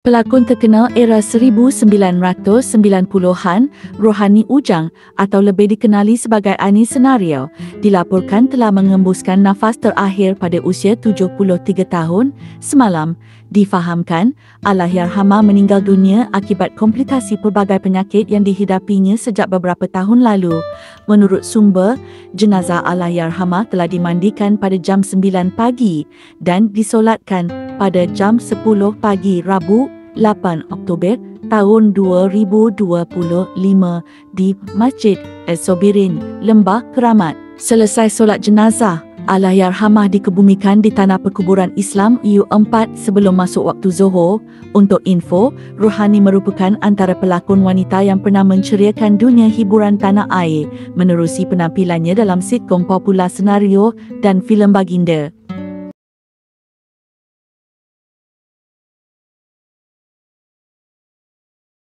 Pelakon terkenal era 1990-an, Rohani Ujang atau lebih dikenali sebagai Ani Senario, dilaporkan telah mengembuskan nafas terakhir pada usia 73 tahun semalam. Difahamkan, Allahyarhamah meninggal dunia akibat komplikasi pelbagai penyakit yang dihidapinya sejak beberapa tahun lalu. Menurut sumber, jenazah Allahyarhamah telah dimandikan pada jam 9 pagi dan disolatkan pada jam 10 pagi Rabu 8 Oktober tahun 2025 di Masjid Es-Sobirin, Lembah Keramat. Selesai solat jenazah, Allahyarhamah dikebumikan di Tanah Perkuburan Islam U4 sebelum masuk waktu Zohor. Untuk info, Rohani merupakan antara pelakon wanita yang pernah menceriakan dunia hiburan tanah air menerusi penampilannya dalam sitkom popular Senario dan filem Baginda.